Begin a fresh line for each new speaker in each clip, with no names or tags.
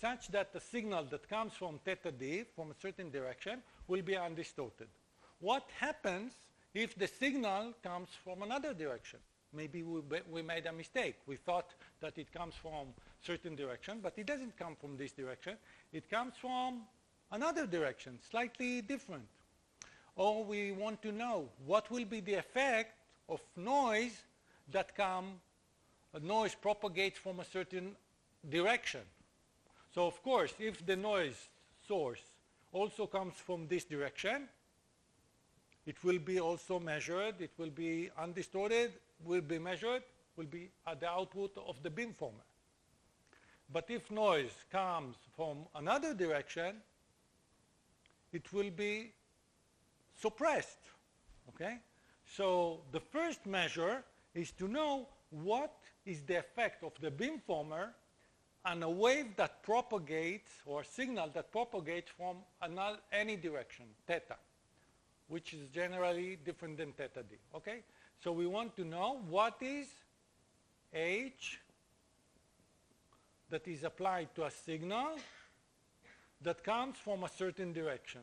such that the signal that comes from theta d from a certain direction will be undistorted. What happens if the signal comes from another direction? Maybe we made a mistake. We thought that it comes from a certain direction, but it doesn't come from this direction. It comes from another direction, slightly different. Or we want to know what will be the effect of noise that noise propagates from a certain direction. So of course, if the noise source also comes from this direction, it will be also measured, it will be undistorted, will be measured, will be at the output of the beamformer. But if noise comes from another direction, it will be suppressed, okay? So the first measure is to know what is the effect of the beamformer on a wave that propagates, or signal that propagates from any direction, theta, which is generally different than theta d, okay? So we want to know what is H that is applied to a signal that comes from a certain direction.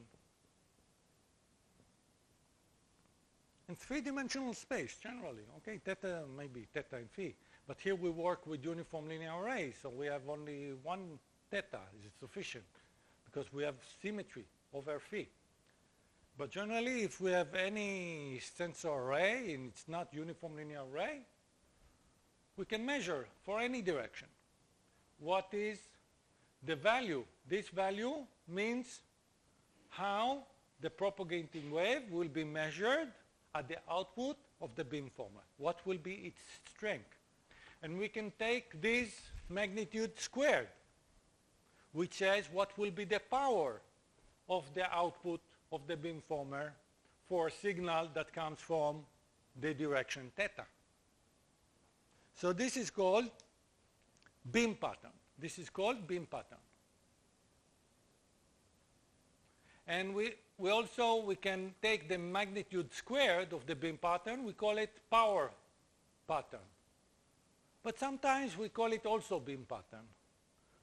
In three-dimensional space, generally, okay? Theta, maybe theta and phi. But here we work with uniform linear arrays, so we have only one theta is sufficient because we have symmetry over phi. But generally, if we have any sensor array and it's not uniform linear array, we can measure for any direction. What is the value? This value means how the propagating wave will be measured at the output of the beamformer. What will be its strength? And we can take this magnitude squared, which says what will be the power of the output of the beamformer for a signal that comes from the direction theta. So this is called beam pattern. This is called beam pattern. And we can take the magnitude squared of the beam pattern. We call it power pattern. But sometimes we call it also beam pattern.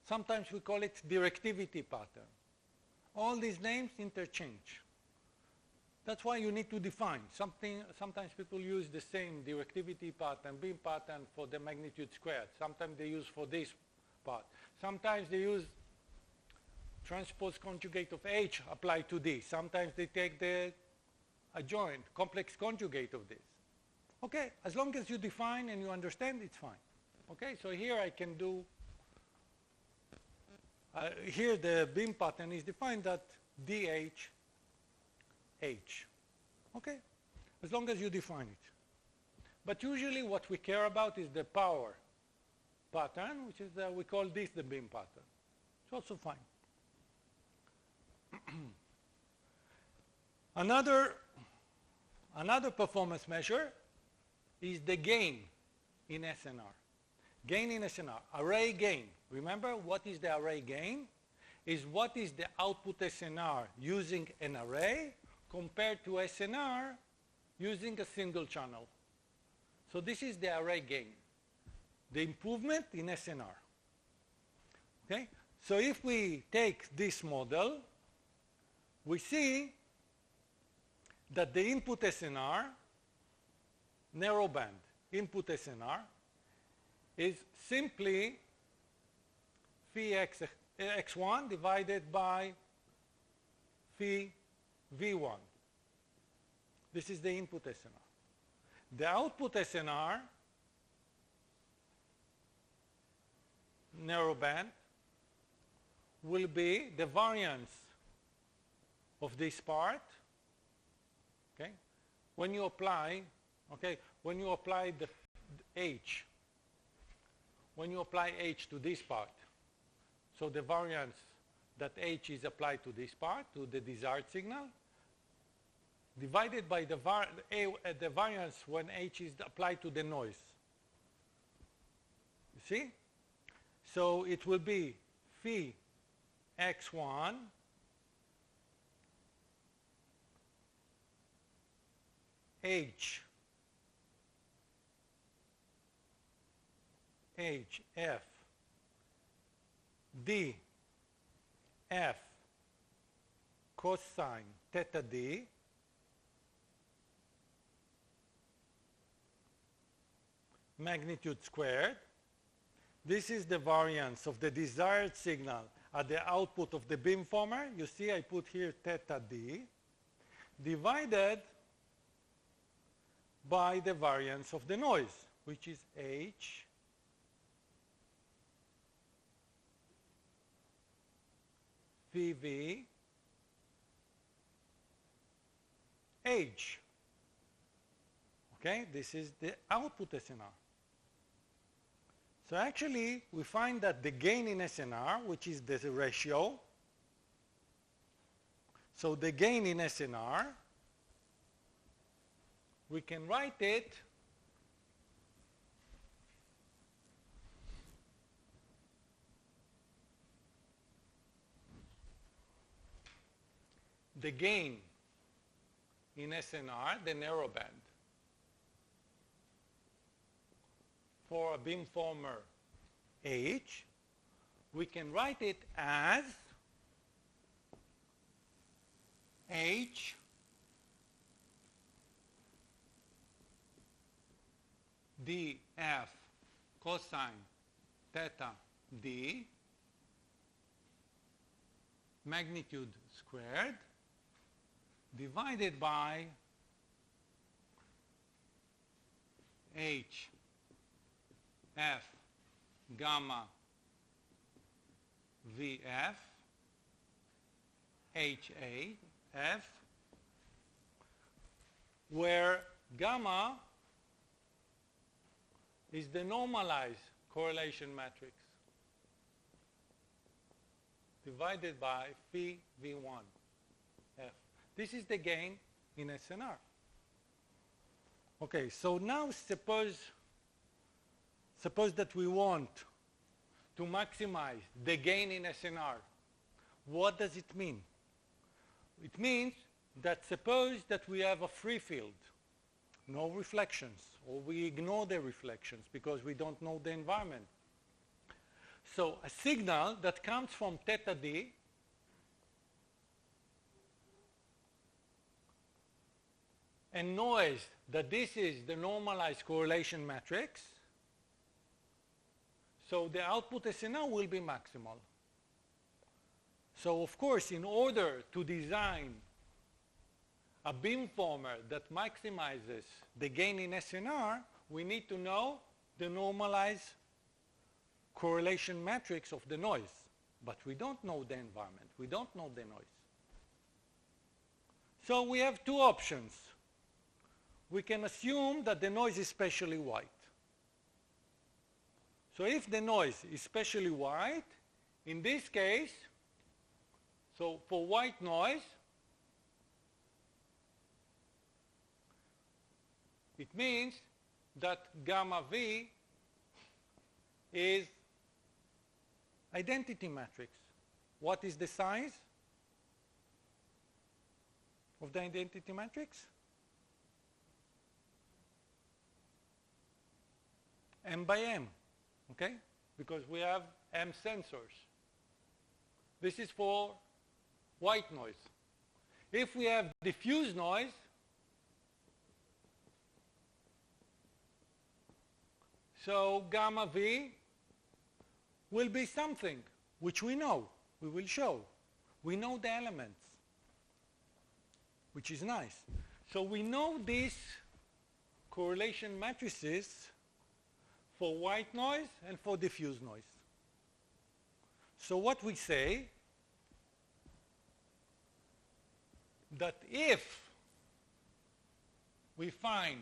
Sometimes we call it directivity pattern. All these names interchange. That's why you need to define something. Sometimes people use the same directivity pattern, beam pattern for the magnitude squared. Sometimes they use for this part. Sometimes they use transpose conjugate of H applied to this. Sometimes they take the adjoint, complex conjugate of this. Okay, as long as you define and you understand, it's fine. Okay, so here I can do, here the beam pattern is defined at DH H. Okay, as long as you define it. But usually what we care about is the power pattern, which is, we call this the beam pattern. It's also fine. Another performance measure is the gain in SNR. Gain in SNR, array gain. Remember, what is the array gain? Is what is the output SNR using an array compared to SNR using a single channel. So this is the array gain, the improvement in SNR. Okay? So if we take this model, we see that the input SNR, narrowband input SNR, is simply phi x1 divided by phi v1. This is the input SNR. The output SNR, narrowband, will be the variance of this part. Okay? When you apply, okay, when you apply the H, when you apply H to this part, so the variance that H is applied to this part, to the desired signal, divided by the variance when H is applied to the noise. You see? So it will be phi x1 H F D f cosine theta d magnitude squared. This is the variance of the desired signal at the output of the beamformer. You see I put here theta d divided by the variance of the noise, which is h VV h. Okay, this is the output SNR. So actually, we find that the gain in SNR, which is the ratio, so the gain in SNR, we can write it the gain in SNR, the narrowband, for a beamformer H, we can write it as H df cosine theta d magnitude squared divided by h f gamma vf ha f, where gamma is the normalized correlation matrix divided by phi v1 f. This is the gain in SNR. Okay, so now suppose that we want to maximize the gain in SNR. What does it mean? It means that suppose that we have a free field, no reflections, or we ignore the reflections because we don't know the environment. So a signal that comes from theta d and knows that this is the normalized correlation matrix, so the output SNR will be maximal. So of course, in order to design a beamformer that maximizes the gain in SNR, we need to know the normalized correlation matrix of the noise. But we don't know the environment. We don't know the noise. So we have two options. We can assume that the noise is spatially white. So if the noise is spatially white, in this case, so for white noise, it means that gamma V is identity matrix. What is the size of the identity matrix? M by M, okay? Because we have M sensors. This is for white noise. If we have diffuse noise, so gamma V will be something which we know, we will show. We know the elements, which is nice. So we know these correlation matrices for white noise and for diffuse noise. So what we say, that if we find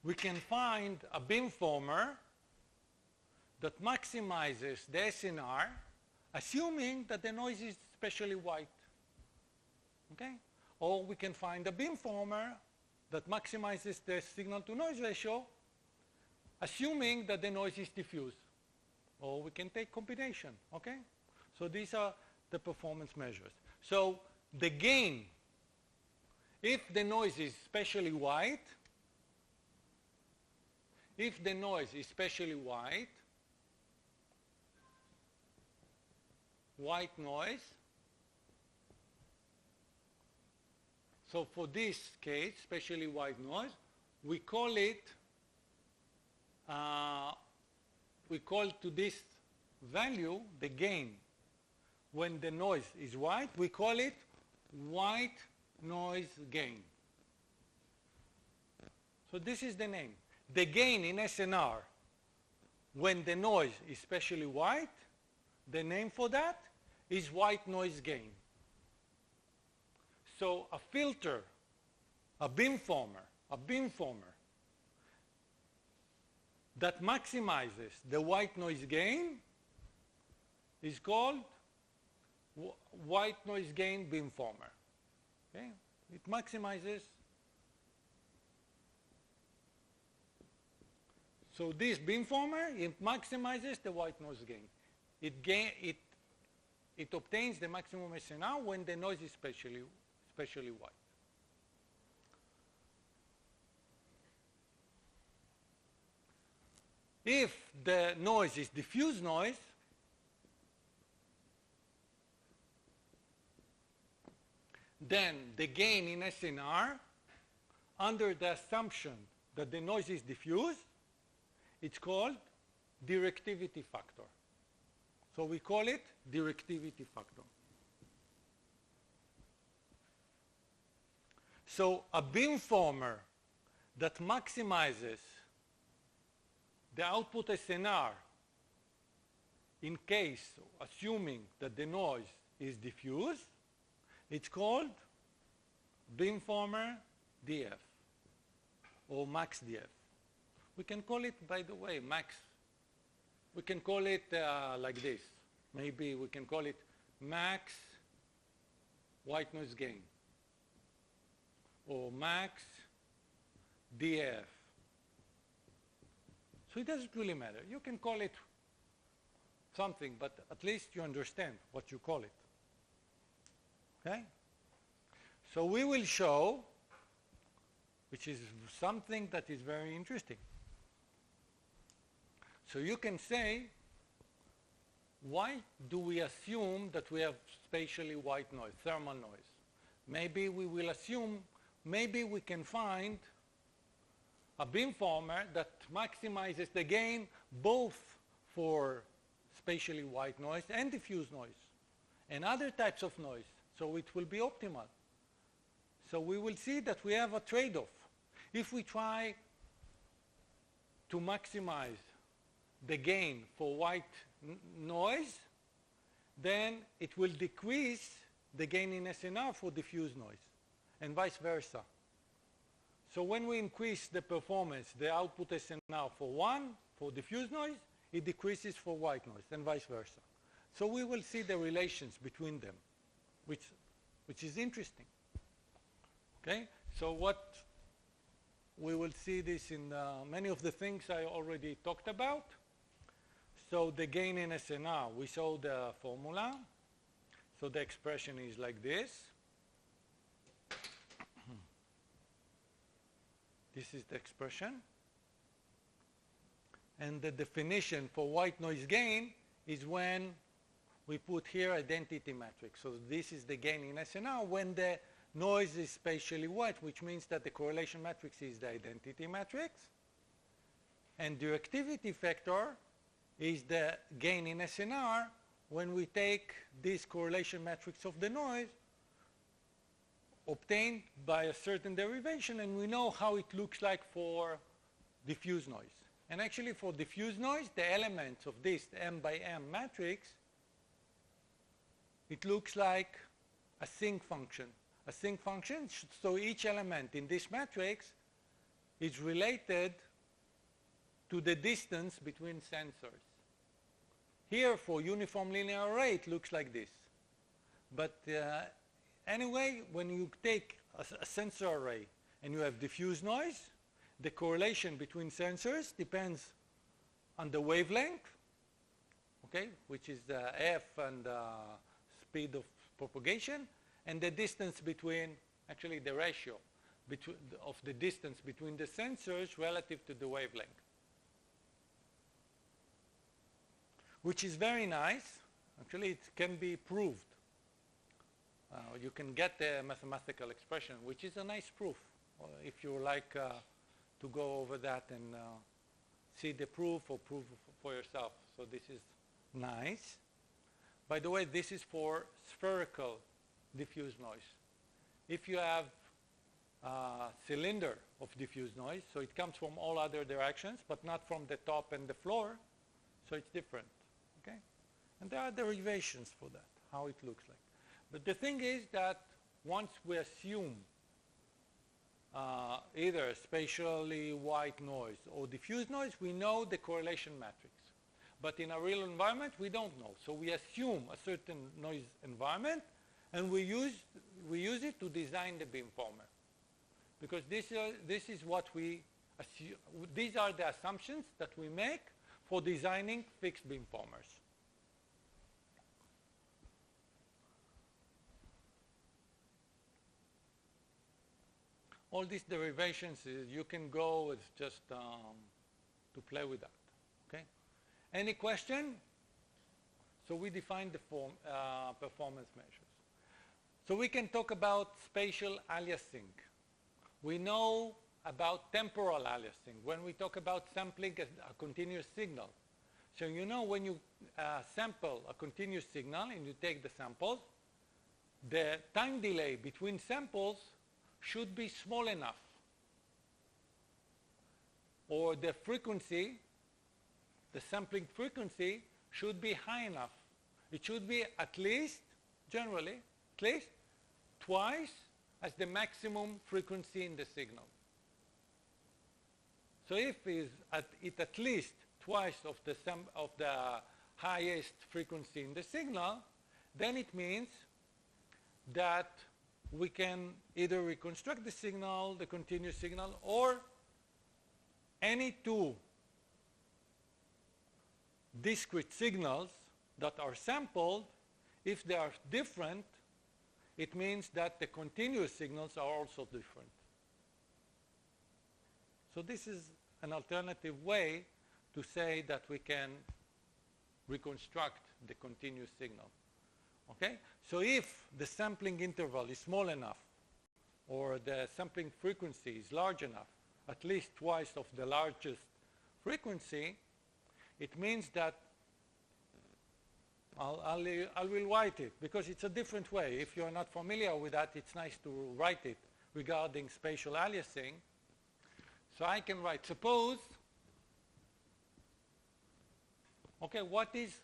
we can find a beamformer that maximizes the SNR, assuming that the noise is spatially white. Okay? Or we can find a beamformer that maximizes the signal-to-noise ratio, assuming that the noise is diffuse. Or we can take combination. Okay? So these are the performance measures. So the gain, if the noise is spatially white, if the noise is especially white noise, so for this case, especially white noise, we call to this value the gain. When the noise is white, we call it white noise gain. So this is the name. The gain in SNR, when the noise is especially white, the name for that is white noise gain. So a filter, a beamformer that maximizes the white noise gain is called white noise gain beamformer. Okay? It maximizes. So this beamformer, it maximizes the white noise gain. It obtains the maximum SNR when the noise is especially white. If the noise is diffuse noise, then the gain in SNR, under the assumption that the noise is diffuse, it's called directivity factor. So we call it directivity factor. So a beamformer that maximizes the output SNR in case, assuming that the noise is diffuse, it's called beamformer DF or max DF. We can call it, by the way, max. We can call it like this. Maybe we can call it max white noise gain or max DF. So it doesn't really matter. You can call it something, but at least you understand what you call it. Okay? So we will show, which is something that is very interesting. So you can say, why do we assume that we have spatially white noise, thermal noise? Maybe we will assume, maybe we can find a beamformer that maximizes the gain both for spatially white noise and diffuse noise and other types of noise. So it will be optimal. So we will see that we have a trade-off. If we try to maximize the gain for white noise, then it will decrease the gain in SNR for diffuse noise, and vice versa. So when we increase the performance, the output SNR for diffuse noise, it decreases for white noise, and vice versa. So we will see the relations between them, which is interesting. Okay? So what we will see this in many of the things I already talked about. So the gain in SNR, we saw the formula. So the expression is like this. This is the expression. And the definition for white noise gain is when we put here identity matrix. So this is the gain in SNR when the noise is spatially white, which means that the correlation matrix is the identity matrix. And directivity factor is the gain in SNR when we take this correlation matrix of the noise obtained by a certain derivation, and we know how it looks like for diffuse noise. And actually for diffuse noise, the elements of this M by M matrix, it looks like a sinc function. A sinc function, so each element in this matrix is related to the distance between sensors. Here for uniform linear array, it looks like this. But anyway, when you take a sensor array and you have diffuse noise, the correlation between sensors depends on the wavelength, okay, which is the f and speed of propagation, and the distance between, actually the ratio of the distance between the sensors relative to the wavelength. which is very nice. Actually, it can be proved. You can get a mathematical expression, which is a nice proof. If you like to go over that and see the proof or prove for yourself. So this is nice. By the way, this is for spherical diffuse noise. If you have a cylinder of diffuse noise, so it comes from all other directions, but not from the top and the floor, so it's different, okay? And there are derivations for that, how it looks like. But the thing is that once we assume either spatially white noise or diffuse noise, we know the correlation matrix. But in a real environment, we don't know. So we assume a certain noise environment, and we use it to design the beamformer. Because this is what we assume. These are the assumptions that we make for designing fixed beamformers. All these derivations, you can go with just to play with that, okay? Any question? So we defined the performance measures. So we can talk about spatial aliasing. We know about temporal aliasing when we talk about sampling a continuous signal. So you know when you sample a continuous signal and you take the samples, the time delay between samples should be small enough, or the frequency, the sampling frequency should be high enough. It should be at least, generally, at least twice as the maximum frequency in the signal. So if it's at least twice of the highest frequency in the signal, then it means that we can either reconstruct the signal, the continuous signal, or any two discrete signals that are sampled. If they are different, it means that the continuous signals are also different. So this is an alternative way to say that we can reconstruct the continuous signal. Okay? So if the sampling interval is small enough, or the sampling frequency is large enough, at least twice of the largest frequency, it means that I will write it, because it's a different way. If you're not familiar with that, it's nice to write it regarding spatial aliasing. So I can write, suppose, okay, what is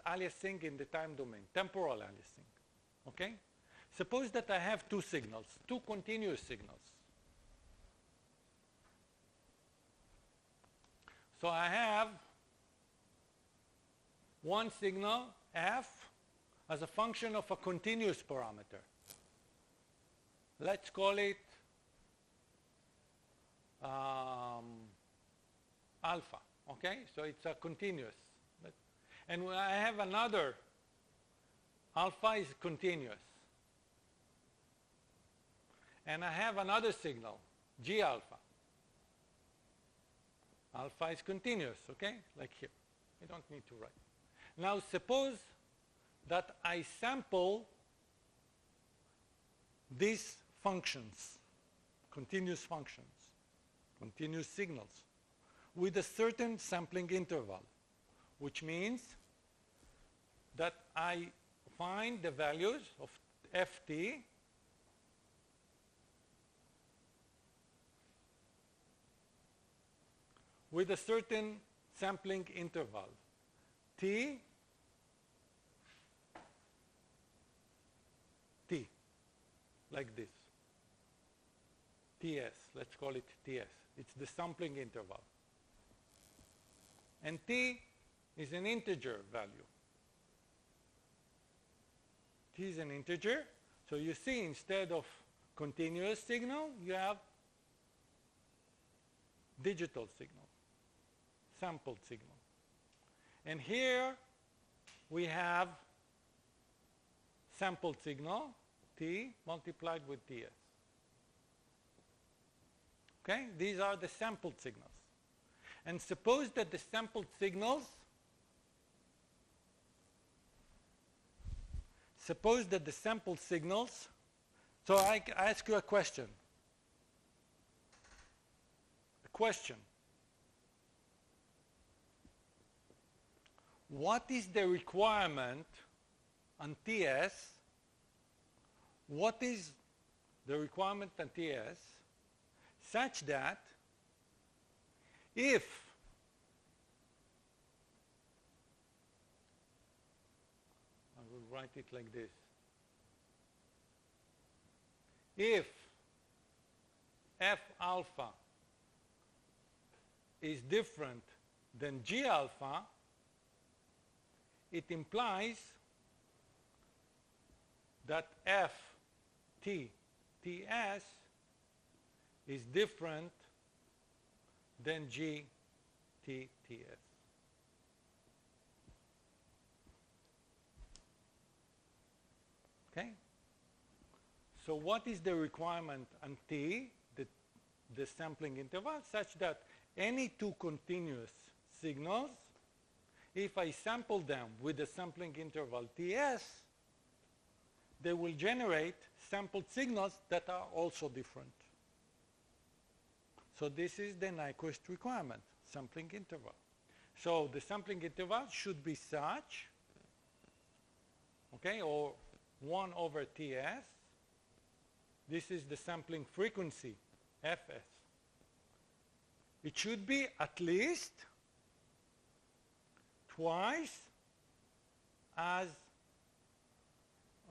aliasing in the time domain? Temporal aliasing, okay? Suppose that I have two signals, two continuous signals. So I have one signal, f, as a function of a continuous parameter. Let's call it alpha, okay? So it's a continuous. And when I have another, alpha is continuous. And I have another signal, G alpha. Alpha is continuous, okay? Like here. I don't need to write. Now suppose that I sample these functions, continuous signals, with a certain sampling interval, which means that I find the values of ft with a certain sampling interval, t, like this, ts, let's call it ts. It's the sampling interval. And t is an integer value. T is an integer, so you see instead of continuous signal, you have digital signal, sampled signal. And here we have sampled signal, t, multiplied with ts. Okay? These are the sampled signals. And suppose that the sampled signals suppose that the sample signals, so I ask you a question. What is the requirement on TS? What is the requirement on TS such that if I will write it like this. If F alpha is different than G alpha, it implies that F T TS is different than G T TS. Okay? So what is the requirement on T, the sampling interval, such that any two continuous signals, if I sample them with the sampling interval Ts, they will generate sampled signals that are also different. So this is the Nyquist requirement, sampling interval. So the sampling interval should be such, okay, or 1 over Ts. This is the sampling frequency, Fs. It should be at least twice as,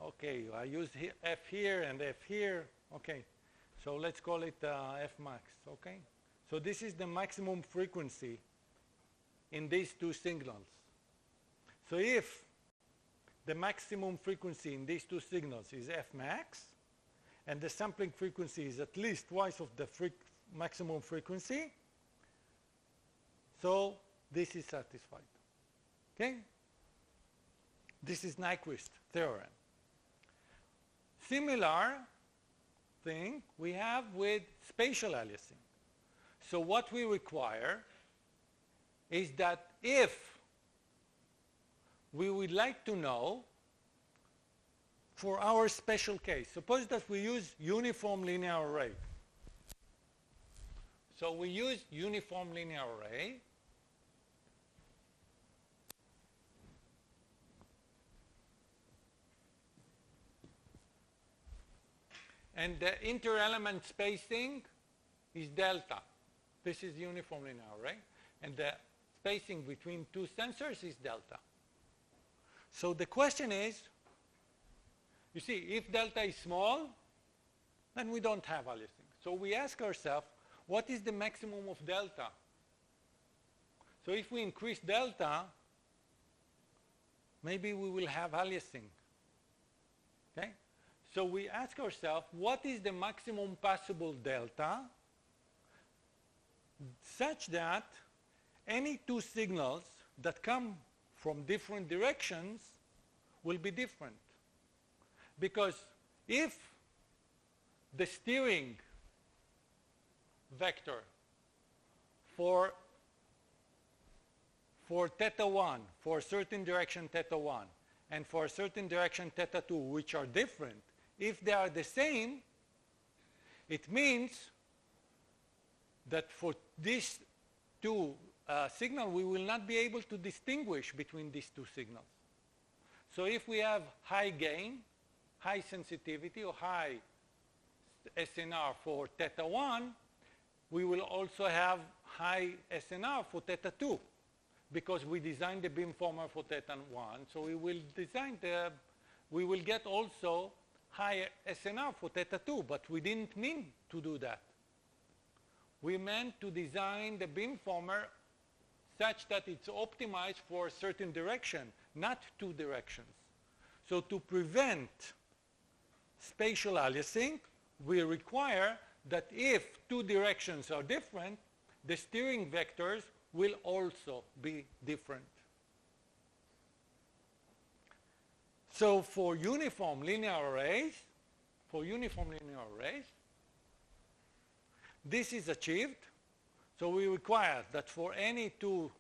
okay, I use F here and F here, okay. So let's call it F max, okay? So this is the maximum frequency in these two signals. So if the maximum frequency in these two signals is F max, and the sampling frequency is at least twice of the maximum frequency, so this is satisfied. Okay? This is Nyquist theorem. Similar thing we have with spatial aliasing. So what we require is that if we would like to know for our special case, suppose that we use uniform linear array. So we use uniform linear array. And the inter-element spacing is delta. This is uniform linear array. And the spacing between two sensors is delta. So the question is, you see, if delta is small, then we don't have aliasing. So we ask ourselves, what is the maximum of delta? So if we increase delta, maybe we will have aliasing. Okay? So we ask ourselves, what is the maximum possible delta such that any two signals that come from different directions will be different? Because if the steering vector for theta 1, for a certain direction theta 1, and for a certain direction theta 2, which are different, if they are the same, it means that for these two signals, we will not be able to distinguish between these two signals. So if we have high gain, high sensitivity, or high SNR for theta 1, we will also have high SNR for theta 2, because we designed the beamformer for theta 1. So we will get also high SNR for theta 2, but we didn't mean to do that. We meant to design the beamformer such that it's optimized for a certain direction, not two directions. So to prevent spatial aliasing, we require that if two directions are different, the steering vectors will also be different. So for uniform linear arrays, this is achieved. So we require that for any two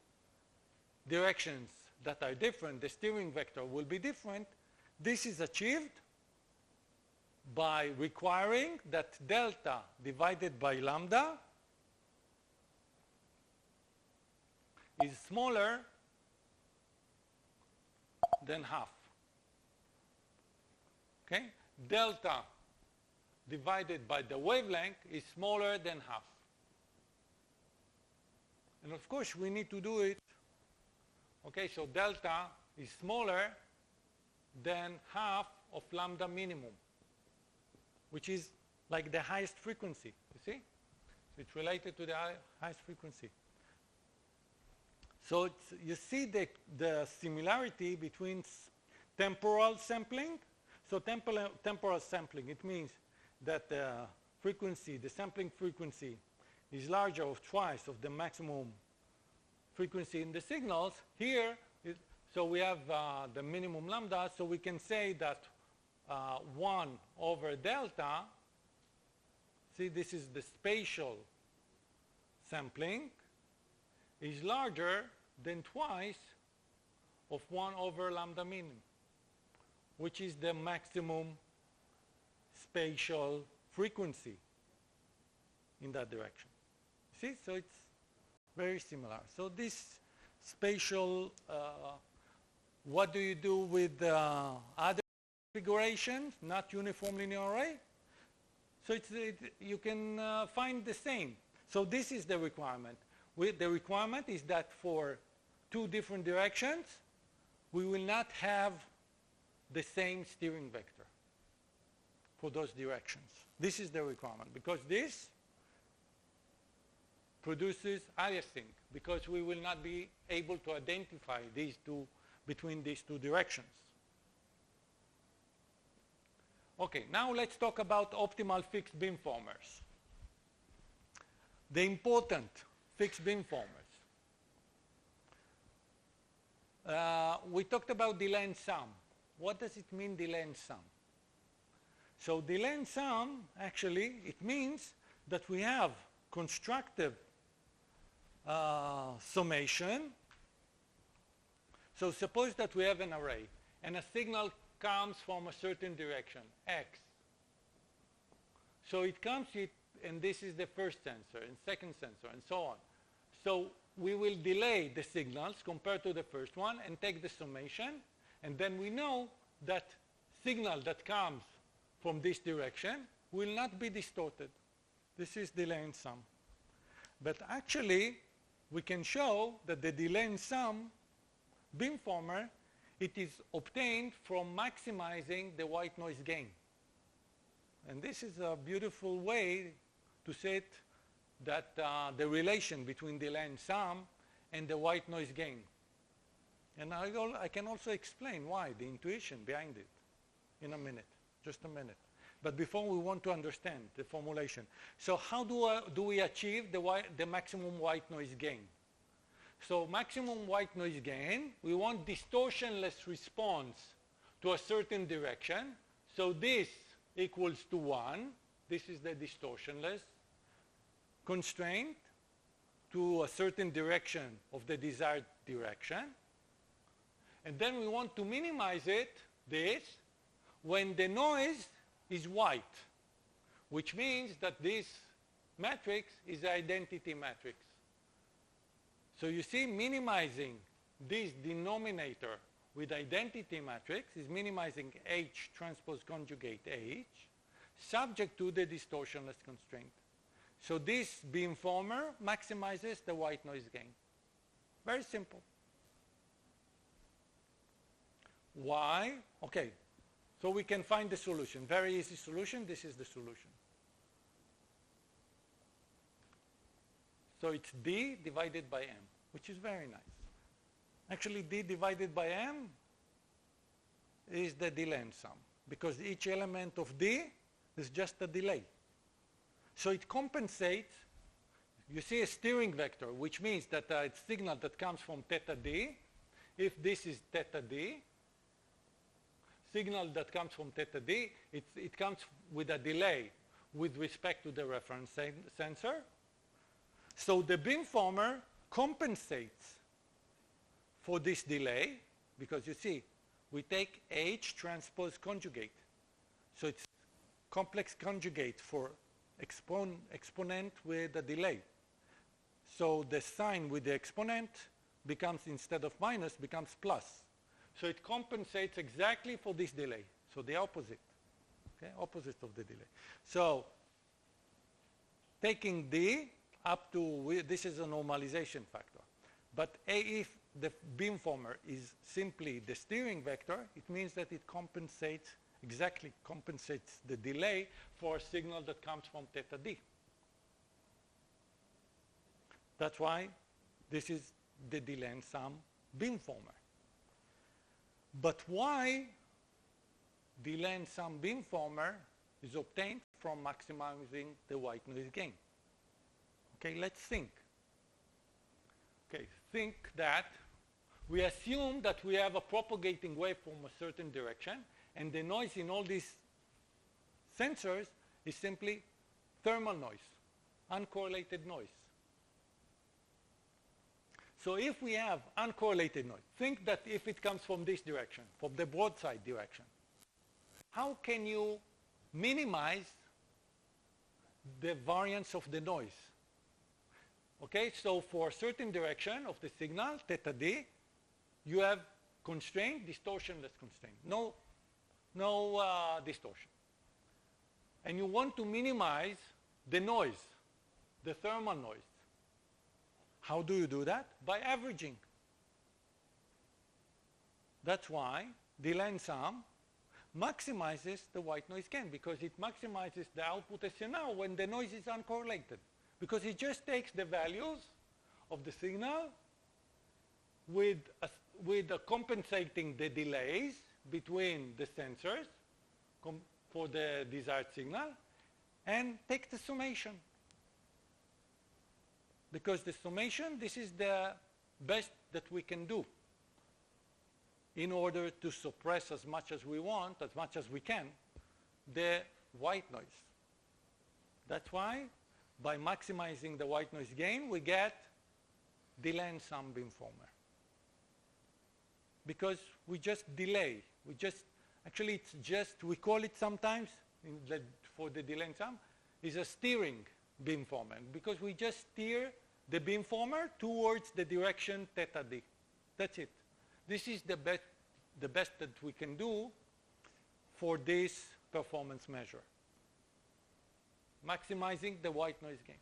directions that are different, the steering vector will be different. This is achieved by requiring that delta divided by lambda is smaller than half. Okay? Delta divided by the wavelength is smaller than half. And of course, we need to do it. Okay, so delta is smaller than half of lambda minimum, which is like the highest frequency, you see? So it's related to the highest frequency. So you see the similarity between temporal sampling. So temporal sampling, it means that the frequency, the sampling frequency is larger or twice of the maximum frequency in the signals. Here, so we have the minimum lambda, so we can say that 1 over delta, see this is the spatial sampling, is larger than twice of 1 over lambda minimum, which is the maximum spatial frequency in that direction. See, so it's very similar. So this spatial, what do you do with other configurations, not uniform linear array? So you can find the same. So this is the requirement. The requirement is that for two different directions, we will not have the same steering vector for those directions. This is the requirement, because this produces aliasing, because we will not be able to identify these two between these two directions. Okay, now let's talk about optimal fixed beamformers. The important fixed beamformers. We talked about delay and sum. What does it mean, delay and sum? So delay and sum, actually, it means that we have constructive summation. So suppose that we have an array, and a signal comes from a certain direction, x. So it comes, and this is the first sensor, and second sensor, and so on. So we will delay the signals compared to the first one and take the summation, and then we know that signal that comes from this direction will not be distorted. This is delay and sum. But actually, we can show that the delay and sum beamformer, it is obtained from maximizing the white noise gain. And this is a beautiful way to say that the relation between delay and sum and the white noise gain. And I can also explain why, the intuition behind it, in a minute, just a minute. But before, we want to understand the formulation. So how do we achieve the maximum white noise gain? So maximum white noise gain, we want distortionless response to a certain direction. So this equals to 1. This is the distortionless constraint to a certain direction of the desired direction. And then we want to minimize this, when the noise is white, which means that this matrix is an identity matrix. So you see, minimizing this denominator with identity matrix is minimizing H transpose conjugate H, subject to the distortionless constraint. So this beamformer maximizes the white noise gain. Very simple. Why? Okay, so we can find the solution. Very easy solution. This is the solution. So it's D divided by M, which is very nice. Actually, D divided by M is the delay and sum, because each element of D is just a delay. So it compensates. You see a steering vector, which means that it's signal that comes from theta D. If this is theta D, signal that comes from theta D, it comes with a delay with respect to the reference sensor. So the beamformer compensates for this delay, because you see, we take H transpose conjugate. So it's complex conjugate for exponent with a delay. So the sign with the exponent becomes, instead of minus, becomes plus. So it compensates exactly for this delay. So the opposite, okay, opposite of the delay. So taking D up to, this is a normalization factor. But if the beamformer is simply the steering vector, it means that it compensates, exactly compensates the delay for a signal that comes from theta D. That's why this is the delay and sum beamformer. But why delay and sum beamformer is obtained from maximizing the white noise gain? Okay, let's think. Okay, think that we assume that we have a propagating wave from a certain direction, and the noise in all these sensors is simply thermal noise, uncorrelated noise. So if we have uncorrelated noise, think that if it comes from this direction, from the broadside direction, how can you minimize the variance of the noise? Okay, so for a certain direction of the signal, theta D, you have constraint, distortionless constraint. No distortion. And you want to minimize the noise, the thermal noise. How do you do that? By averaging. That's why delay and sum maximizes the white noise gain, because it maximizes the output SNR when the noise is uncorrelated. Because it just takes the values of the signal with compensating the delays between the sensors for the desired signal, and take the summation. Because the summation, this is the best that we can do in order to suppress as much as we want, as much as we can, the white noise. That's why, by maximizing the white noise gain, we get delay and sum beamformer. Because we just delay. We just, actually it's just, we call it sometimes, for the delay and sum, is a steering beamformer. Because we just steer the beamformer towards the direction theta D. That's it. This is the best that we can do for this performance measure. Maximizing the white noise gain.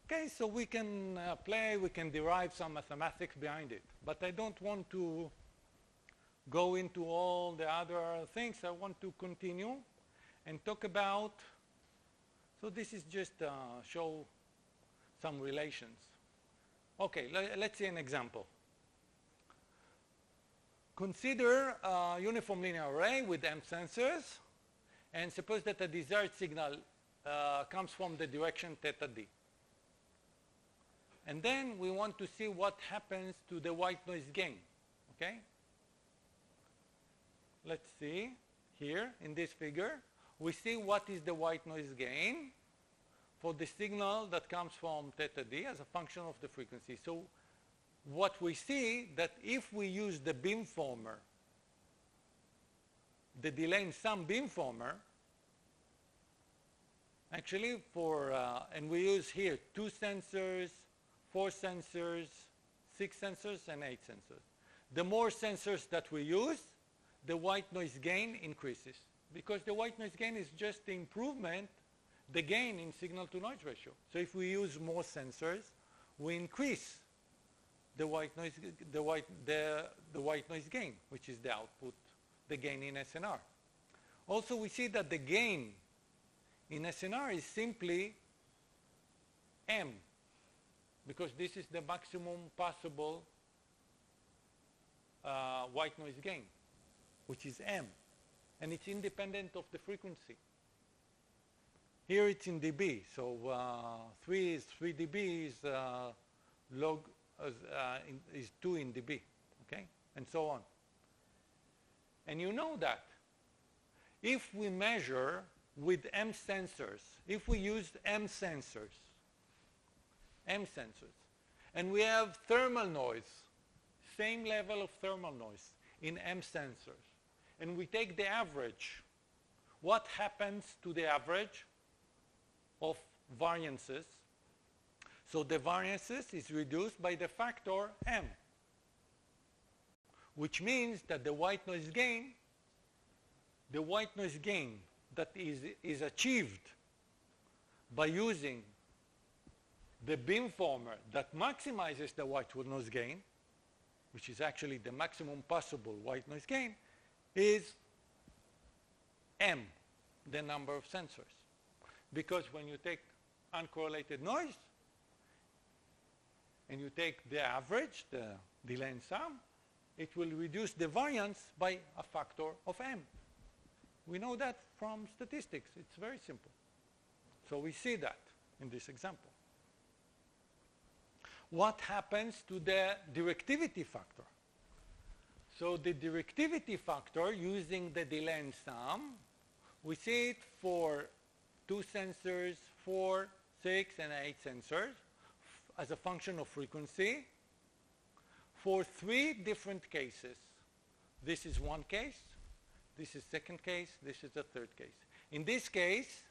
Okay, so we can play, we can derive some mathematics behind it. But I don't want to go into all the other things. I want to continue and talk about, so this is just show some relations. Okay, let's see an example. Consider a uniform linear array with M sensors, and suppose that a desired signal comes from the direction theta D. And then we want to see what happens to the white noise gain, okay? Let's see here in this figure. We see what is the white noise gain for the signal that comes from theta D as a function of the frequency. So what we see that if we use the beamformer, the delay and sum beamformer, actually for, and we use here 2 sensors, 4 sensors, 6 sensors, and 8 sensors. The more sensors that we use, the white noise gain increases. Because the white noise gain is just the improvement, the gain in signal to noise ratio. So if we use more sensors, we increase the white noise gain, which is the output, the gain in SNR. Also, we see that the gain in SNR is simply M, because this is the maximum possible white noise gain, which is M, and it's independent of the frequency. Here it's in dB, so 3 dB is log is 2 in dB, okay, and so on. And you know that if we measure with M sensors, if we use M sensors, and we have thermal noise same level of thermal noise in M sensors, and we take the average, what happens to the average of variances? So the variances is reduced by the factor M, which means that the white noise gain that is achieved by using the beamformer that maximizes the white noise gain, which is actually the maximum possible white noise gain, is M, the number of sensors. Because when you take uncorrelated noise and you take the average, the delay and sum, it will reduce the variance by a factor of M. We know that from statistics. It's very simple. So we see that in this example. What happens to the directivity factor? So the directivity factor, using the delay and sum, we see it for 2 sensors, 4, 6, and 8 sensors as a function of frequency for 3 different cases. This is one case, this is second case, this is the third case. In this case,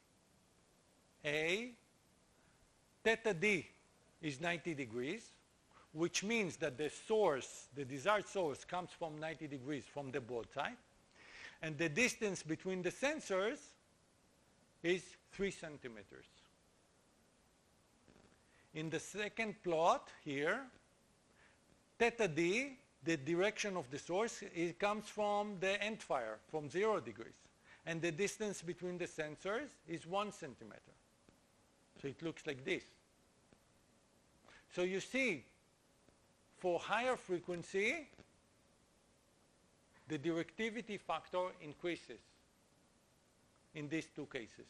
A, theta D is 90 degrees, which means that the source, the desired source, comes from 90 degrees from the broadside, and the distance between the sensors is 3 centimeters. In the second plot here, theta D, the direction of the source, it comes from the end fire, from 0 degrees. And the distance between the sensors is 1 centimeter. So it looks like this. So you see, for higher frequency, the directivity factor increases in these 2 cases.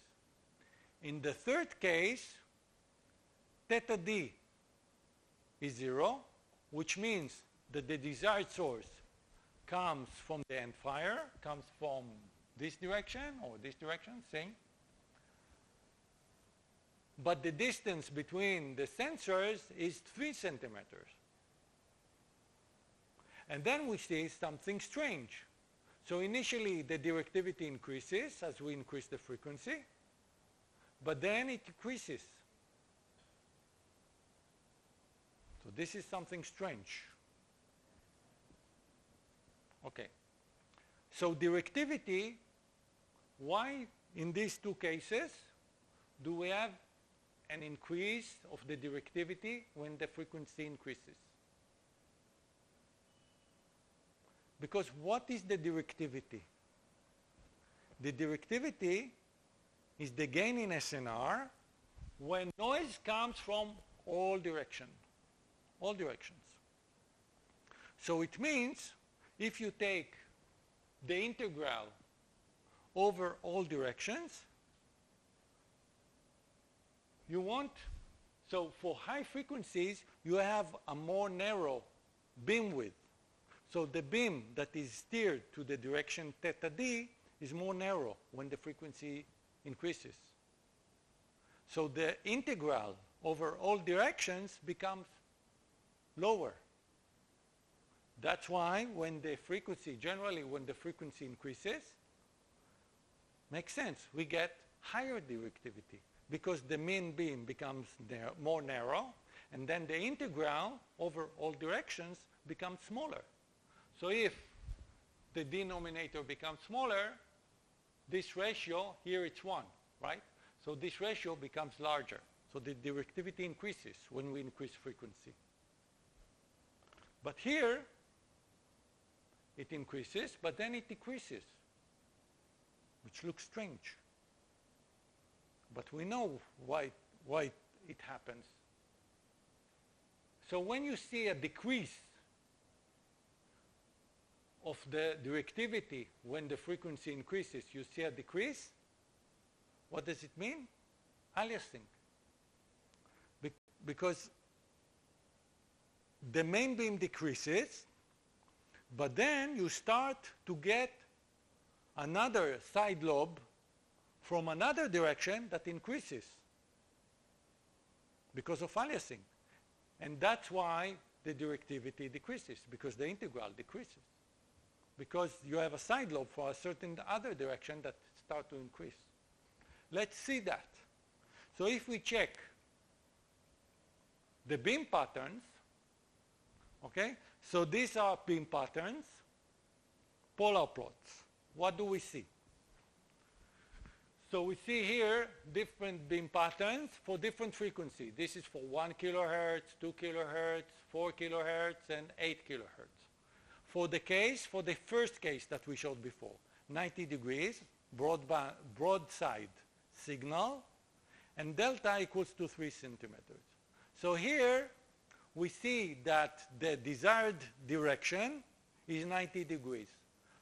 In the third case, theta D is 0, which means that the desired source comes from the end fire, comes from this direction or this direction, same. But the distance between the sensors is 3 centimeters. And then we see something strange. So initially the directivity increases as we increase the frequency, but then it decreases. So this is something strange. Okay. So directivity, why in these 2 cases do we have an increase of the directivity when the frequency increases? Because what is the directivity? The directivity is the gain in SNR when noise comes from all directions. So it means if you take the integral over all directions, you want, so for high frequencies, you have a more narrow beam width. So the beam that is steered to the direction theta D is more narrow when the frequency increases. So the integral over all directions becomes lower. That's why when the frequency, generally when the frequency increases, makes sense, we get higher directivity because the mean beam becomes more narrow, and then the integral over all directions becomes smaller. So if the denominator becomes smaller, this ratio, here it's 1, right? So this ratio becomes larger. So the directivity increases when we increase frequency. But here, it increases, but then it decreases, which looks strange. But we know why it happens. So when you see a decrease of the directivity when the frequency increases, you see a decrease. What does it mean? Aliasing. Because the main beam decreases, but then you start to get another side lobe from another direction that increases because of aliasing. And that's why the directivity decreases because the integral decreases. Because you have a side lobe for a certain other direction that start to increase. Let's see that. So if we check the beam patterns, okay, so these are beam patterns, polar plots. What do we see? So we see here different beam patterns for different frequency. This is for 1 kilohertz, 2 kilohertz, 4 kilohertz, and 8 kilohertz. For the first case that we showed before, 90 degrees, broadside signal, and delta equals to 3 centimeters. So here we see that the desired direction is 90 degrees.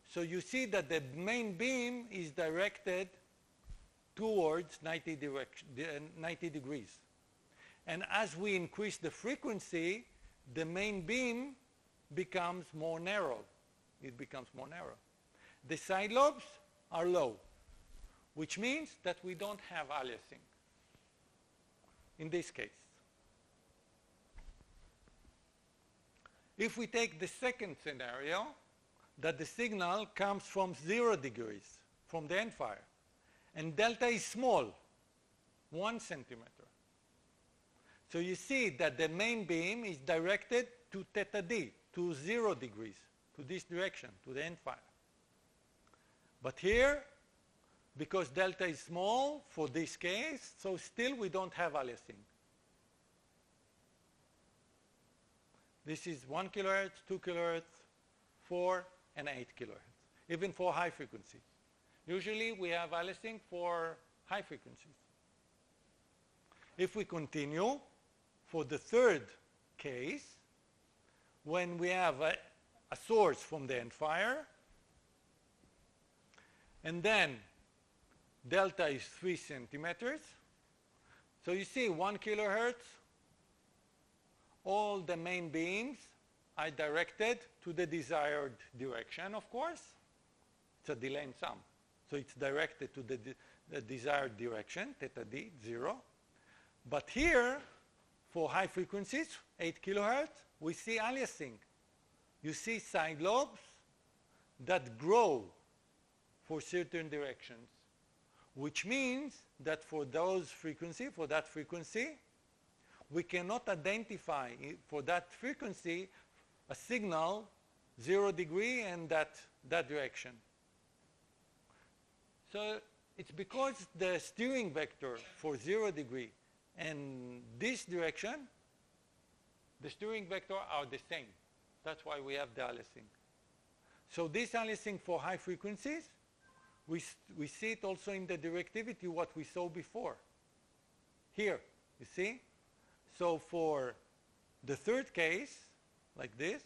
So you see that the main beam is directed towards 90 degrees. And as we increase the frequency, the main beam becomes more narrow. It becomes more narrow. The side lobes are low, which means that we don't have aliasing in this case. If we take the second scenario, that the signal comes from 0 degrees, from the end fire, and delta is small, 1 centimeter. So you see that the main beam is directed to theta d, to 0 degrees, to this direction, to the end fire. But here, because delta is small for this case, so still we don't have aliasing. This is 1 kilohertz, 2 kilohertz, 4, and 8 kilohertz, even for high frequency. Usually we have aliasing for high frequencies. If we continue, for the third case, when we have a source from the end fire, and then delta is 3 centimeters. So you see 1 kilohertz, all the main beams are directed to the desired direction, of course. It's a delay in sum. So it's directed to the desired direction, theta d, 0. But here, for high frequencies, 8 kilohertz, we see aliasing. You see side lobes that grow for certain directions, which means that for those frequency, for that frequency, we cannot identify for that frequency a signal 0 degree and that direction. So it's because the steering vector for 0 degree and this direction, the steering vector are the same. That's why we have the aliasing. So this aliasing for high frequencies, we see it also in the directivity, what we saw before. Here, you see? So for the third case, like this,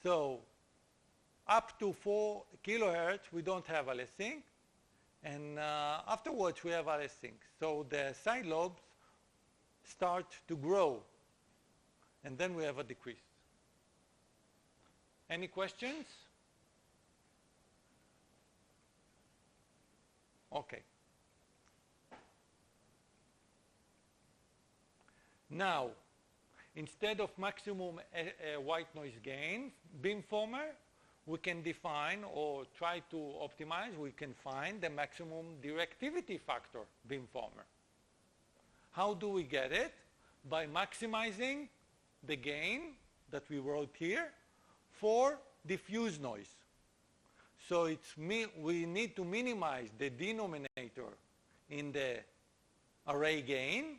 so up to 4 kilohertz, we don't have aliasing. And afterwards, we have aliasing. So the side lobes start to grow. And then we have a decrease. Any questions? Okay. Now, instead of maximum white noise gain beamformer, we can define or try to optimize, we can find the maximum directivity factor beamformer. How do we get it? By maximizing the gain that we wrote here for diffuse noise. So we need to minimize the denominator in the array gain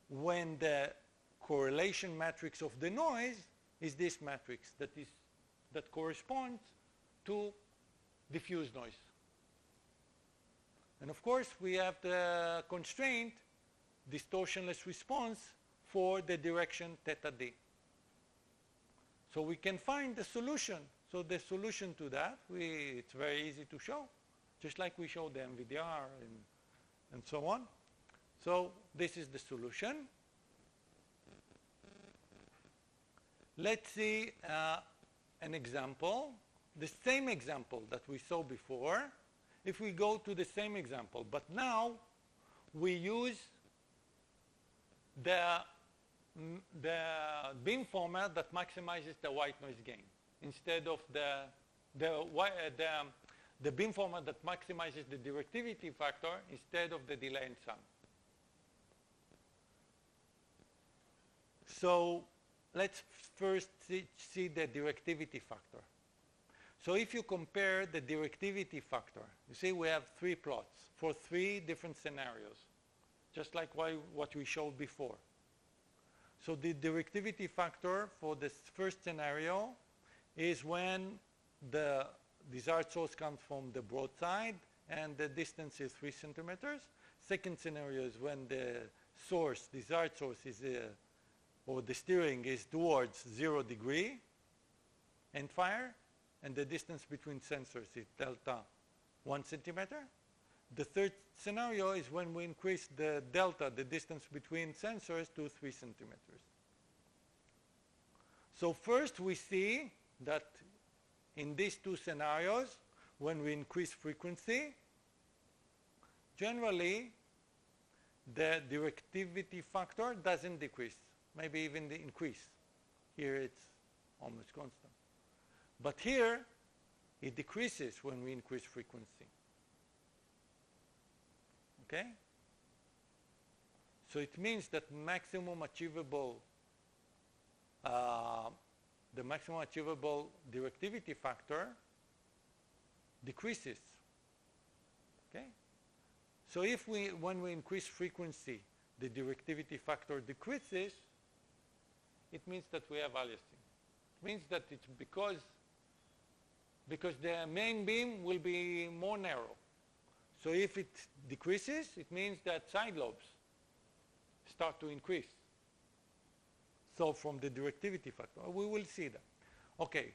when the correlation matrix of the noise is this matrix that corresponds to diffuse noise. And of course, we have the constraint distortionless response for the direction theta d. So we can find the solution. So the solution to that, it's very easy to show, just like we showed the MVDR and so on. So this is the solution. Let's see an example, the same example that we saw before. If we go to the same example, but now we use the the beamformer that maximizes the white noise gain instead of the beamformer that maximizes the directivity factor instead of the delay and sum. So let's first see the directivity factor. So if you compare the directivity factor, you see we have 3 plots for 3 different scenarios, just like what we showed before. So the directivity factor for this first scenario is when the desired source comes from the broadside and the distance is 3 centimeters. Second scenario is when the source, desired source is, or the steering is towards 0 degree end fire, and the distance between sensors is delta 1 centimeter. The third scenario is when we increase the delta, the distance between sensors, to 3 centimeters. So first we see that in these 2 scenarios, when we increase frequency, generally the directivity factor doesn't decrease, maybe even increase. Here it's almost constant. But here it decreases when we increase frequency. Okay? So it means that maximum achievable, the maximum achievable directivity factor decreases. Okay? So if when we increase frequency, the directivity factor decreases, it means that we have aliasing. It means that it's because the main beam will be more narrow. So if it decreases, it means that side lobes start to increase. So from the directivity factor, we will see that. Okay.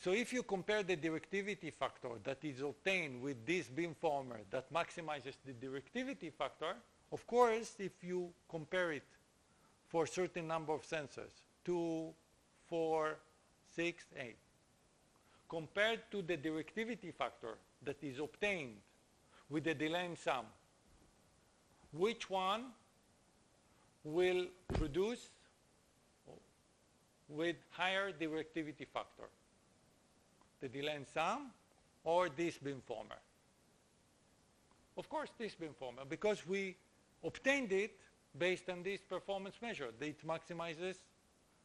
So if you compare the directivity factor that is obtained with this beamformer that maximizes the directivity factor, of course, if you compare it for a certain number of sensors, 2, 4, 6, 8, compared to the directivity factor that is obtained with the delay and sum, which one will produce with higher directivity factor? The delay and sum or this beamformer? Of course this beamformer, because we obtained it based on this performance measure. It maximizes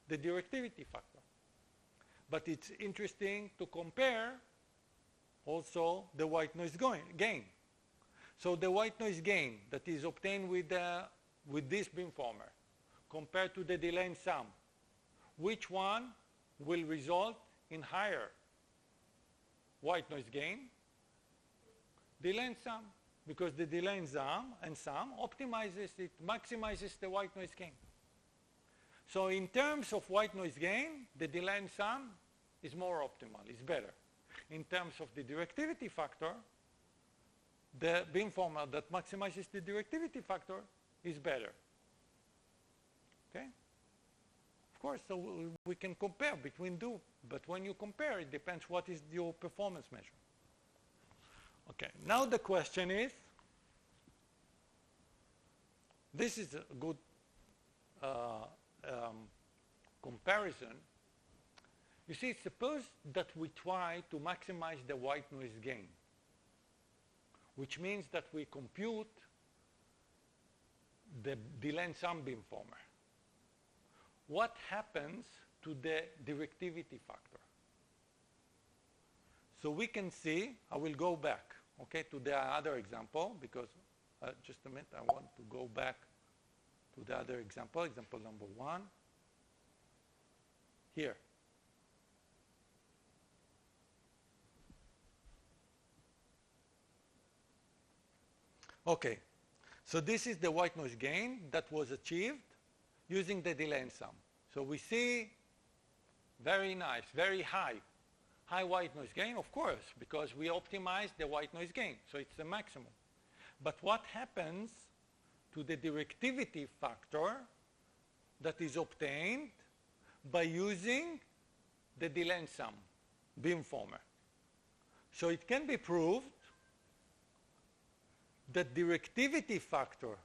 the directivity factor. But it's interesting to compare also the white noise gain. So the white noise gain that is obtained with this beamformer compared to the delay and sum, which one will result in higher white noise gain? Delay and sum, because the delay and sum optimizes it, maximizes the white noise gain. So in terms of white noise gain, the delay and sum is more optimal, is better. In terms of the directivity factor, the beamformer that maximizes the directivity factor is better. Okay? Of course, so we can compare between two, but when you compare, it depends what is your performance measure. Okay, now the question is, this is a good comparison. You see, suppose that we try to maximize the white noise gain, which means that we compute the delay and sum beamformer. What happens to the directivity factor? So we can see, I will go back, okay, to the other example, because just a minute, I want to go back to the other example, example number 1. Here. Okay, so this is the white noise gain that was achieved using the delay and sum. So we see very nice, very high white noise gain, of course, because we optimized the white noise gain, so it's the maximum. But what happens to the directivity factor that is obtained by using the delay and sum beamformer? So it can be proved that directivity factor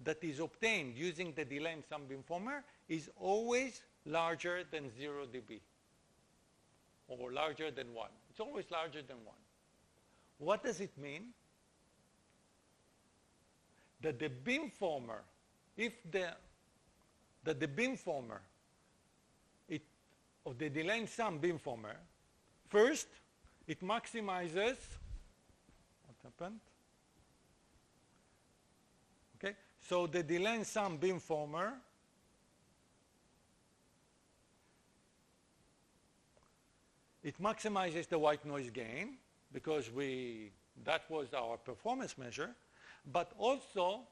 that is obtained using the delay and sum beamformer is always larger than 0 dB or larger than 1. It's always larger than 1. What does it mean? That the beamformer, that the beamformer of the delay and sum beamformer, first, it maximizes, what happened? Okay, so the delay and sum beamformer it maximizes the white noise gain because that was our performance measure, but also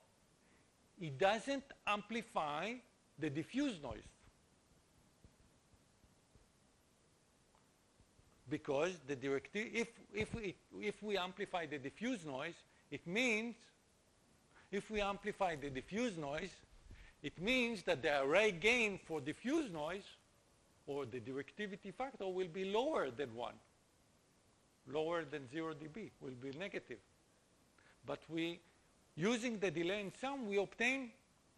it doesn't amplify the diffuse noise. Because the if we amplify the diffuse noise, it means if we amplify the diffuse noise, it means that the array gain for diffuse noise or the directivity factor will be lower than 1. Lower than 0 dB, will be negative. But using the delay and sum, we obtain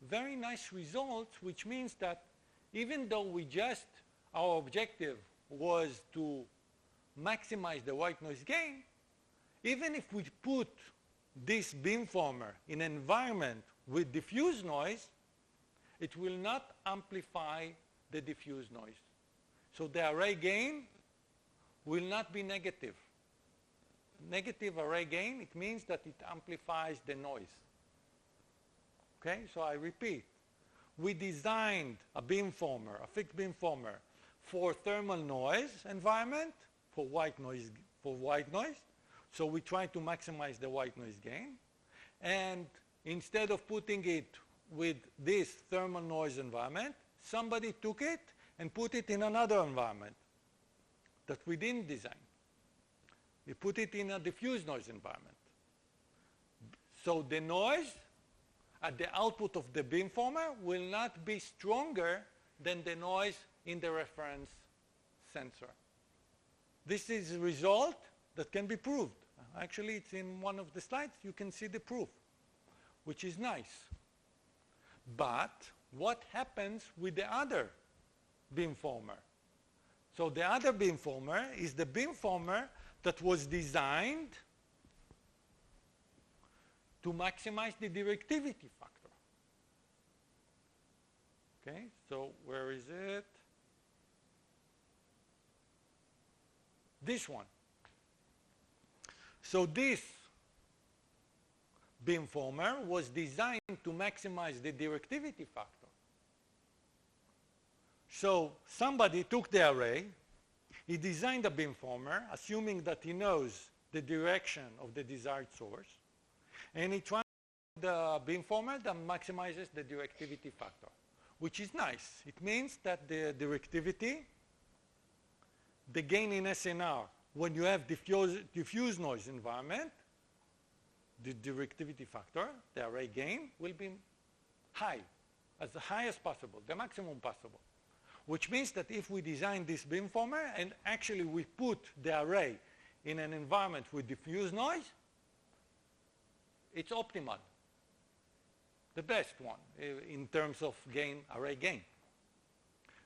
very nice results, which means that even though our objective was to maximize the white noise gain, even if we put this beamformer in an environment with diffuse noise, it will not amplify the diffuse noise. So the array gain will not be negative. Negative array gain, it means that it amplifies the noise. Okay, so I repeat. We designed a beamformer, a fixed beamformer, for thermal noise environment, for white noise. So we try to maximize the white noise gain. And instead of putting it with this thermal noise environment, somebody took it and put it in another environment that we didn't design. We put it in a diffuse noise environment. So the noise at the output of the beamformer will not be stronger than the noise in the reference sensor. This is a result that can be proved. Actually, it's in one of the slides. You can see the proof, which is nice. But what happens with the other beamformer? So the other beamformer is the beamformer that was designed to maximize the directivity factor. Okay, so where is it? This one. So this beamformer was designed to maximize the directivity factor. So somebody took the array, he designed a beamformer, assuming that he knows the direction of the desired source, and he tried the beamformer that maximizes the directivity factor, which is nice. It means that the directivity, the gain in SNR, when you have diffuse noise environment, the directivity factor, the array gain, will be high, as high as possible, the maximum possible. Which means that if we design this beamformer and actually we put the array in an environment with diffuse noise, it's optimal. The best one in terms of gain, array gain.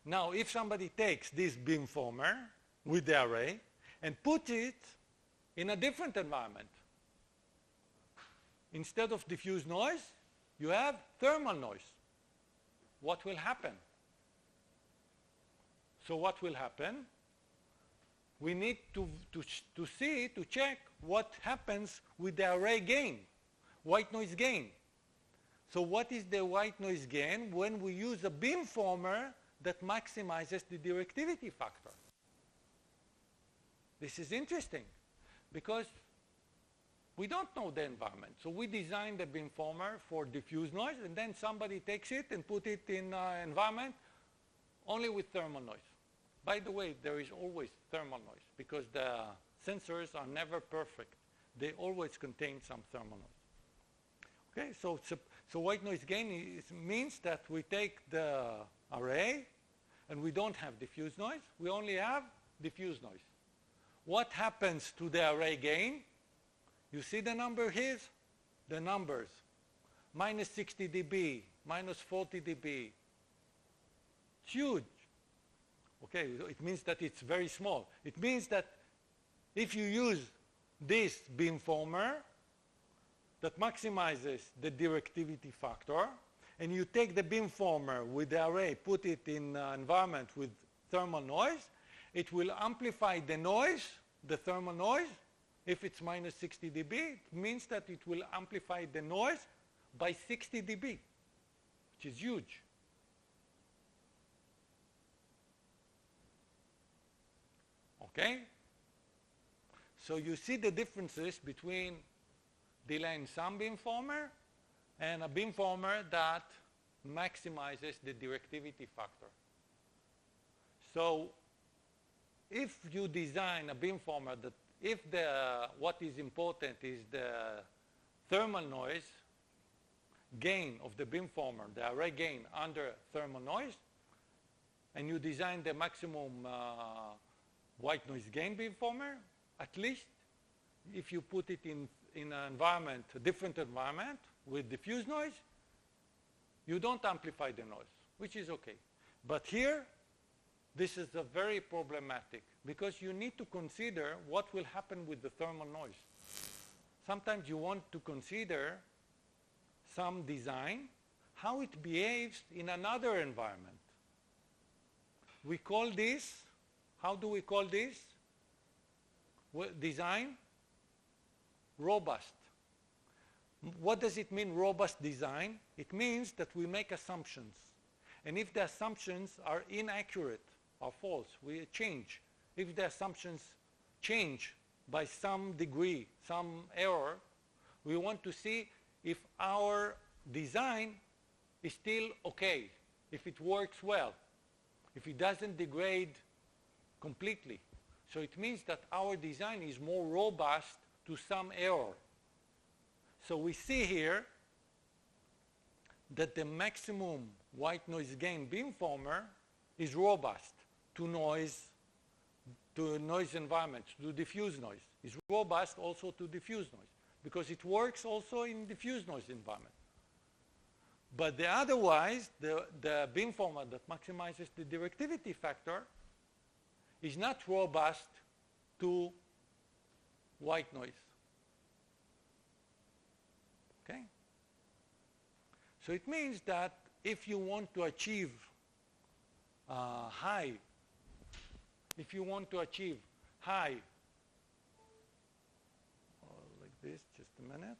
Now, if somebody takes this beamformer with the array and put it in a different environment, instead of diffuse noise, you have thermal noise. What will happen? So what will happen? We need to check what happens with the array gain, white noise gain. So what is the white noise gain when we use a beamformer that maximizes the directivity factor? This is interesting because we don't know the environment. So we designed a beamformer for diffuse noise, and then somebody takes it and put it in an environment only with thermal noise. By the way, there is always thermal noise because the sensors are never perfect. They always contain some thermal noise. Okay, so white noise gain means that we take the array and we don't have diffuse noise. We only have diffuse noise. What happens to the array gain? You see the number here? The numbers. minus 60 dB, minus 40 dB. It's huge. Okay, it means that it's very small. It means that if you use this beamformer that maximizes the directivity factor, and you take the beamformer with the array, put it in an environment with thermal noise, it will amplify the noise, the thermal noise. If it's minus 60 dB, it means that it will amplify the noise by 60 dB, which is huge. Okay? So you see the differences between delay in some beamformer and a beamformer that maximizes the directivity factor. So if you design a beamformer that if what is important is the thermal noise gain of the beamformer, the array gain under thermal noise, and you design the maximum white noise gain beamformer, at least if you put it in an environment, a different environment with diffuse noise, you don't amplify the noise, which is okay. But here, this is a very problematic because you need to consider what will happen with the thermal noise. Sometimes you want to consider some design, how it behaves in another environment. We call this, how do we call this? Design robust. What does it mean, robust design? It means that we make assumptions. And if the assumptions are inaccurate or false, we change. If the assumptions change by some degree, some error, we want to see if our design is still okay, if it works well, if it doesn't degrade completely. So it means that our design is more robust to some error. So we see here that the maximum white noise gain beamformer is robust to noise environment, to diffuse noise. It's robust also to diffuse noise because it works also in diffuse noise environment. But otherwise, the beamformer that maximizes the directivity factor is not robust to white noise. Okay? So it means that if you want to achieve high, like this, just a minute.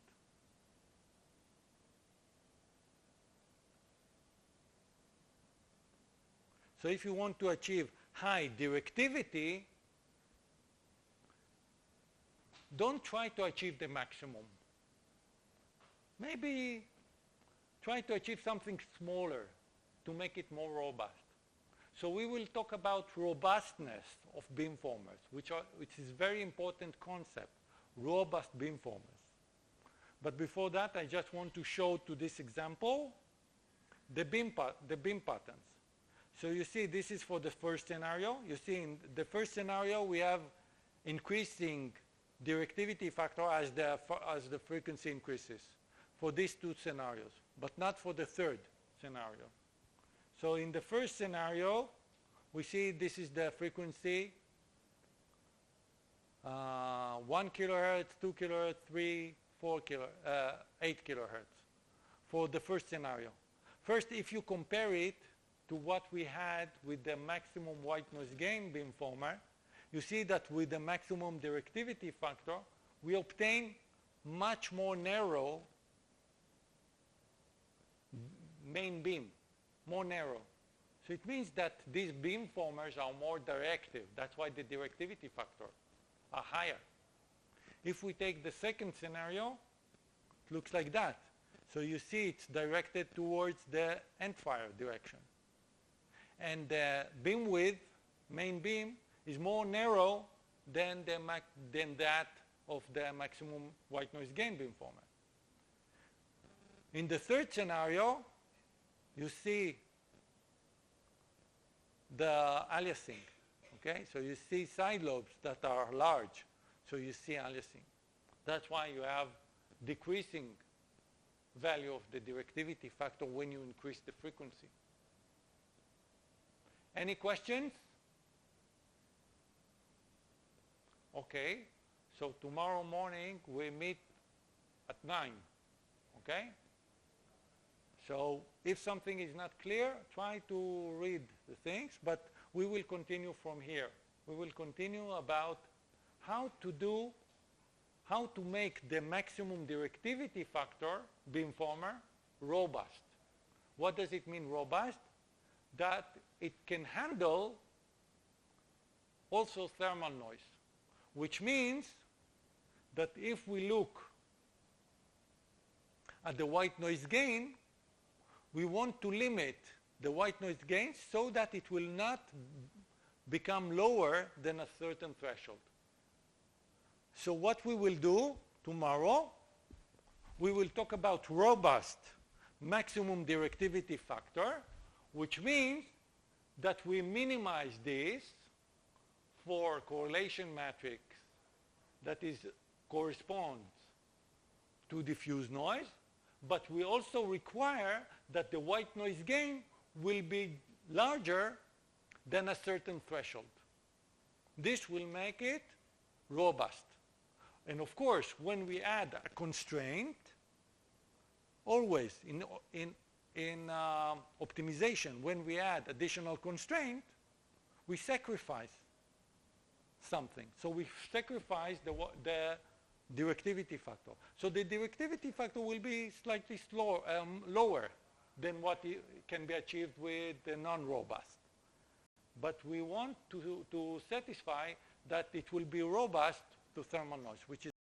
So if you want to achieve high directivity, don't try to achieve the maximum. Maybe try to achieve something smaller to make it more robust. So we will talk about robustness of beamformers, which is a very important concept, robust beamformers. But before that, I just want to show to this example the beam patterns. So you see, this is for the first scenario. You see, in the first scenario, we have increasing directivity factor as the frequency increases for these two scenarios, but not for the third scenario. So in the first scenario, we see this is the frequency, 1 kilohertz, 2 kilohertz, 3, 4 8 kilohertz for the first scenario. First, if you compare it to what we had with the maximum white noise gain beamformer, you see that with the maximum directivity factor, we obtain much more narrow main beam, more narrow. So it means that these beamformers are more directive. That's why the directivity factor are higher. If we take the second scenario, it looks like that. So you see it's directed towards the end fire direction. And the beam width, main beam, is more narrow than that of the maximum white noise gain beamformer. In the third scenario, you see the aliasing. Okay, so you see side lobes that are large. So you see aliasing. That's why you have decreasing value of the directivity factor when you increase the frequency. Any questions? Okay, so tomorrow morning we meet at 9, okay? So if something is not clear, try to read the things, but we will continue from here. We will continue about how to make the maximum directivity factor, beamformer, robust. What does it mean robust? That it can handle also thermal noise, which means that if we look at the white noise gain, we want to limit the white noise gain so that it will not become lower than a certain threshold. So what we will do tomorrow, we will talk about robust maximum directivity factor, which means that we minimize this for correlation matrix that corresponds to diffuse noise, but we also require that the white noise gain will be larger than a certain threshold. This will make it robust. And of course, when we add a constraint, always in optimization, when we add additional constraint, we sacrifice something. So we sacrifice the directivity factor. So the directivity factor will be slightly lower than what can be achieved with the non-robust. But we want to satisfy that it will be robust to thermal noise, which is